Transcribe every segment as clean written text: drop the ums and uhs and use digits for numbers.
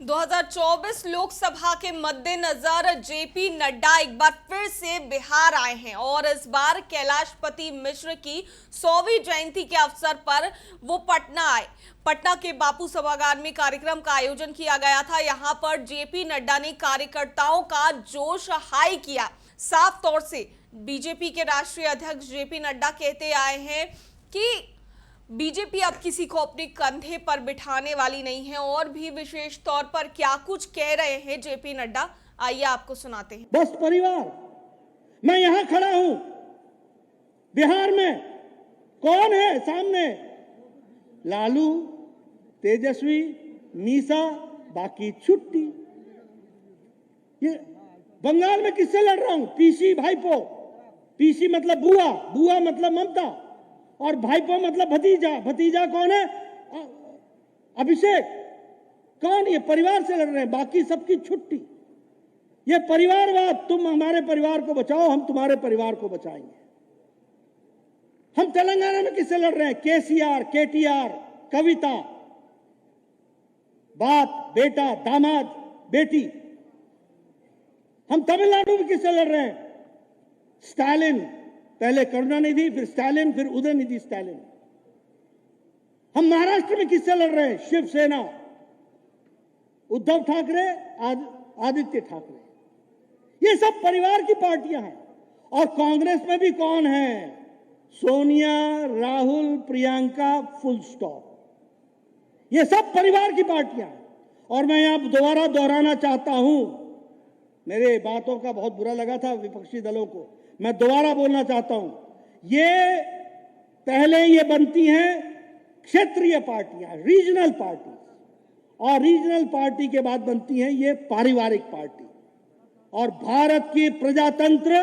2024 लोकसभा के मद्देनजर जेपी नड्डा एक बार फिर से बिहार आए हैं और इस बार कैलाशपति मिश्र की 100वीं जयंती के अवसर पर वो पटना आए। पटना के बापू सभागार में कार्यक्रम का आयोजन किया गया था। यहां पर जेपी नड्डा ने कार्यकर्ताओं का जोश हाई किया। साफ तौर से बीजेपी के राष्ट्रीय अध्यक्ष जेपी नड्डा कहते आए हैं कि बीजेपी अब किसी को अपने कंधे पर बिठाने वाली नहीं है। और भी विशेष तौर पर क्या कुछ कह रहे हैं जेपी नड्डा, आइए आपको सुनाते हैं। बस परिवार, मैं यहां खड़ा हूं। बिहार में कौन है सामने? लालू, तेजस्वी, मीसा, बाकी छुट्टी। ये बंगाल में किससे लड़ रहा हूं? पीसी भाईपो। पीसी मतलब बुआ, बुआ मतलब ममता, और भाईपो मतलब भतीजा। भतीजा कौन है? अभिषेक। कौन? ये परिवार से लड़ रहे हैं, बाकी सबकी छुट्टी। ये परिवारवाद, तुम हमारे परिवार को बचाओ, हम तुम्हारे परिवार को बचाएंगे। हम तेलंगाना में किससे लड़ रहे हैं? केसीआर, केटीआर, कविता, बाप, बेटा, दामाद, बेटी। हम तमिलनाडु में किससे लड़ रहे हैं? स्टालिन, पहले करुणानिधि, फिर स्टालिन, फिर उदयनिधि स्टालिन। हम महाराष्ट्र में किससे लड़ रहे हैं? शिवसेना, उद्धव ठाकरे, आदित्य ठाकरे। ये सब परिवार की पार्टियां हैं। और कांग्रेस में भी कौन है? Sonia, Rahul, Priyanka, full stop. ये सब परिवार की पार्टियां हैं। और मैं यहां दोबारा दोहराना चाहता हूं, मेरे बातों का बहुत बुरा लगा था विपक्षी दलों को, मैं दोबारा बोलना चाहता हूं, ये पहले ये बनती हैं क्षेत्रीय पार्टियां, रीजनल पार्टी, और रीजनल पार्टी के बाद बनती हैं ये पारिवारिक पार्टी। और भारत की प्रजातंत्र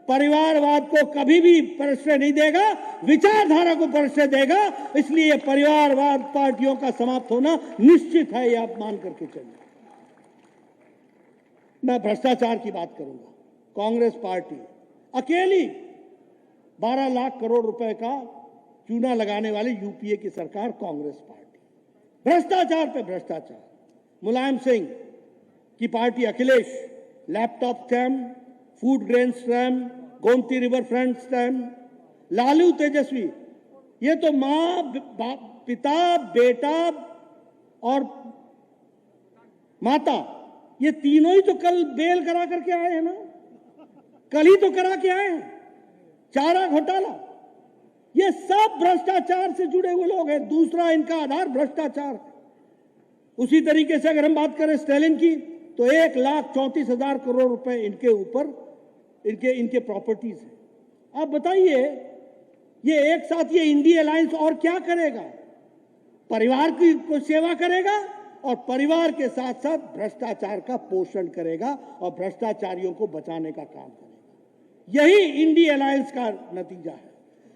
परिवारवाद को कभी भी परिचय नहीं देगा, विचारधारा को परिचय देगा। इसलिए परिवारवाद पार्टियों का समाप्त होना निश्चित है, ये आप मान करके चलिए। मैं भ्रष्टाचार की बात करूंगा। कांग्रेस पार्टी अकेली 12 लाख करोड़ रुपए का चूना लगाने वाली यूपीए की सरकार कांग्रेस पार्टी। भ्रष्टाचार पे भ्रष्टाचार। मुलायम सिंह की party Akhilesh, laptop scam, food grain scam, Gomti river front scam. Lalu, Tejashwi, ये तो मां, पिता, बेटा और माता, ये तीनों ही तो कल बेल करा करके आए हैं ना, कल ही तो करा के आए हैं। चारा घोटाला, ये सब भ्रष्टाचार से जुड़े हुए लोग हैं। दूसरा इनका आधार भ्रष्टाचार है। उसी तरीके से अगर हम बात करें स्टालिन की, तो 1,34,000 करोड़ रुपए इनके ऊपर इनके प्रॉपर्टीज हैं। आप बताइए, ये एक साथ ये इंडी अलायंस और क्या करेगा? परिवार की को सेवा करेगा और परिवार के साथ साथ भ्रष्टाचार का पोषण करेगा और भ्रष्टाचारियों को बचाने का काम करेगा। यही इंडी अलायंस का नतीजा है।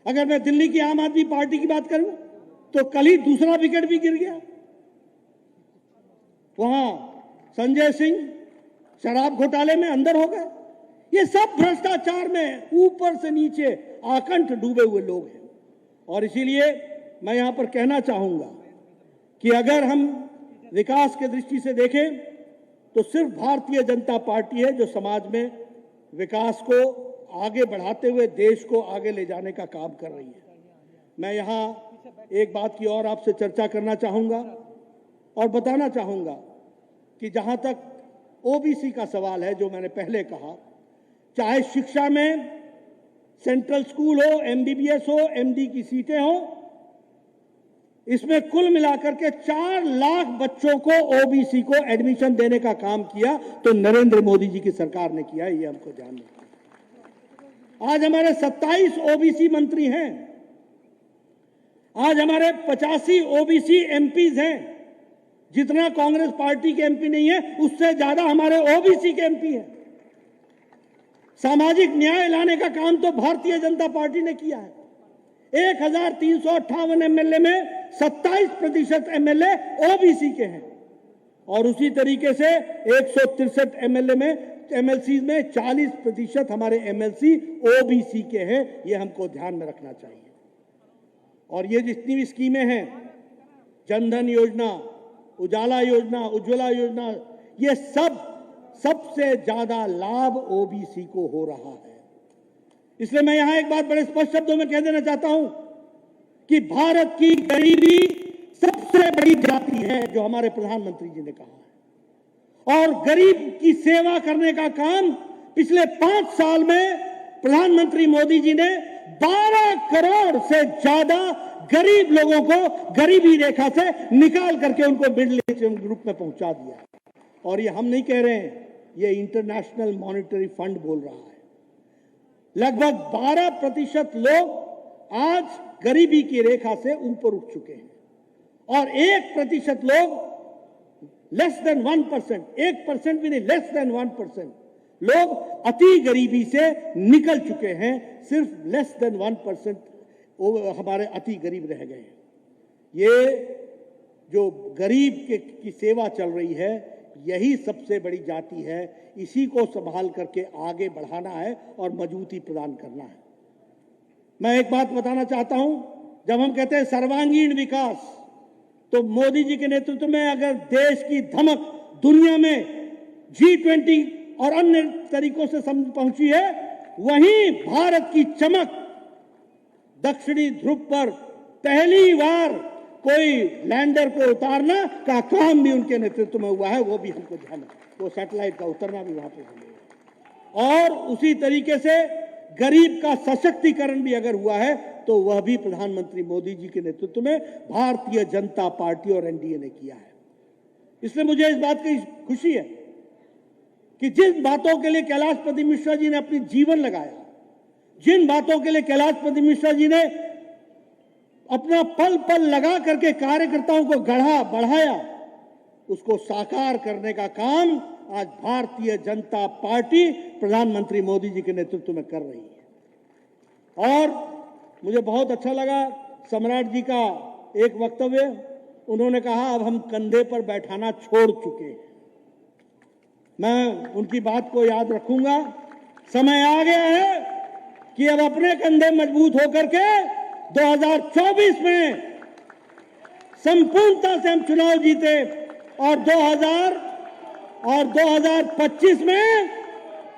अगर मैं दिल्ली की आम आदमी पार्टी की बात करूं, तो कल ही दूसरा विकेट भी गिर गया। वहां संजय सिंह शराब घोटाले में अंदर हो गए। ये सब भ्रष्टाचार में ऊपर से नीचे आकंठ डूबे हुए लोग हैं। और इसीलिए मैं यहां पर कहना चाहूंगा कि अगर हम विकास के दृष्टि से देखें, तो सिर्फ भारतीय जनता पार्टी है जो समाज में विकास को आगे बढ़ाते हुए देश को आगे ले जाने का काम कर रही है। मैं यहां एक बात की और आपसे चर्चा करना चाहूंगा और बताना चाहूंगा कि जहां तक ओबीसी का सवाल है, जो मैंने पहले कहा, चाहे शिक्षा में सेंट्रल स्कूल हो, एमबीबीएस हो, एमडी की सीटें हो, इसमें कुल मिलाकर के 4 लाख बच्चों को ओबीसी को एडमिशन देने का काम किया तो नरेंद्र मोदी जी की सरकार ने किया। ये हमको जानना है। आज हमारे 27 ओबीसी मंत्री हैं। आज हमारे 85 ओबीसी एमपीज हैं। जितना कांग्रेस पार्टी के एमपी नहीं है, उससे ज्यादा हमारे ओबीसी के एमपी हैं। सामाजिक न्याय लाने का काम तो भारतीय जनता पार्टी ने किया है। 1358 एमएलए में 27% एमएलए ओबीसी के हैं। और उसी तरीके से 163 एमएलए में एमएलसी में 40% हमारे एमएलसी ओबीसी के हैं। ये हमको ध्यान में रखना चाहिए। और ये जितनी भी स्कीमें हैं, जनधन योजना, उजाला योजना, उज्ज्वला योजना, ये सबसे ज्यादा लाभ ओबीसी को हो रहा है। इसलिए मैं यहां एक बात बड़े स्पष्ट शब्दों में कह देना चाहता हूं कि भारत की गरीबी सबसे बड़ी जाति है, जो हमारे प्रधानमंत्री जी ने कहा है। और गरीब की सेवा करने का काम पिछले 5 साल में प्रधानमंत्री मोदी जी ने 12 करोड़ से ज्यादा गरीब लोगों को गरीबी रेखा से निकाल करके उनको मिडिल इनकम ग्रुप में पहुंचा दिया। और ये हम नहीं कह रहे हैं, ये इंटरनेशनल मॉनेटरी फंड बोल रहा है। लगभग 12% लोग आज गरीबी की रेखा से ऊपर उठ चुके हैं और 1% लोग लेस देन 1%, 1% भी नहीं, लेस देन 1% लोग अति गरीबी से निकल चुके हैं। सिर्फ लेस देन 1% हमारे अति गरीब रह गए हैं। ये जो गरीब की सेवा चल रही है, यही सबसे बड़ी जाति है। इसी को संभाल करके आगे बढ़ाना है और मजबूती प्रदान करना है। मैं एक बात बताना चाहता हूं, जब हम कहते हैं सर्वांगीण विकास, तो मोदी जी के नेतृत्व में अगर देश की धमक दुनिया में G20 और अन्य तरीकों से पहुंची है, वहीं भारत की चमक दक्षिणी ध्रुव पर पहली बार कोई लैंडर को उतारना का काम भी उनके नेतृत्व में हुआ है। वो भी हमको ध्यान है, वो सैटेलाइट का उतरना भी वहां पे हुआ। और उसी तरीके से गरीब का सशक्तिकरण भी अगर हुआ है, तो वह भी प्रधानमंत्री मोदी जी के नेतृत्व में भारतीय जनता पार्टी और एनडीए ने किया है। इसलिए मुझे इस बात की खुशी है कि जिन बातों के लिए कैलाशपति मिश्रा जी ने अपनी जीवन लगाया, जिन बातों के लिए कैलाशपति मिश्रा जी ने अपना पल पल लगा करके कार्यकर्ताओं को गढ़ा बढ़ाया, उसको साकार करने का काम आज भारतीय जनता पार्टी प्रधानमंत्री मोदी जी के नेतृत्व में कर रही है। और मुझे बहुत अच्छा लगा सम्राट जी का एक वक्तव्य, उन्होंने कहा अब हम कंधे पर बैठाना छोड़ चुके हैं। मैं उनकी बात को याद रखूंगा। समय आ गया है कि अब अपने कंधे मजबूत होकर के 2024 में संपूर्णता से हम चुनाव जीते और 2025 में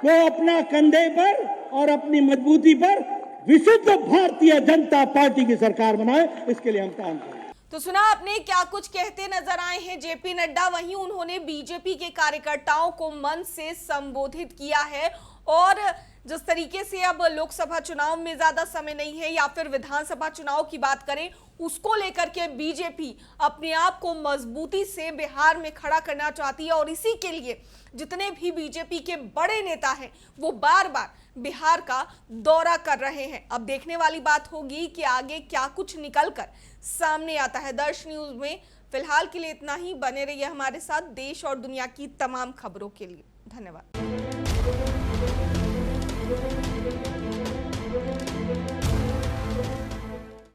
वो अपना कंधे पर और अपनी मजबूती पर विशुद्ध भारतीय जनता पार्टी की सरकार बनाए, इसके लिए हम काम करें। तो सुना आपने क्या कुछ कहते नजर आए हैं जेपी नड्डा। वहीं उन्होंने बीजेपी के कार्यकर्ताओं को मन से संबोधित किया है और जिस तरीके से अब लोकसभा चुनाव में ज्यादा समय नहीं है या फिर विधानसभा चुनाव की बात करें, उसको लेकर के बीजेपी अपने आप को मजबूती से बिहार में खड़ा करना चाहती है और इसी के लिए जितने भी बीजेपी के बड़े नेता हैं वो बार बार बिहार का दौरा कर रहे हैं। अब देखने वाली बात होगी कि आगे क्या कुछ निकलकर सामने आता है। दर्श न्यूज में फिलहाल के लिए इतना ही। बने रहिए हमारे साथ देश और दुनिया की तमाम खबरों के लिए। धन्यवाद।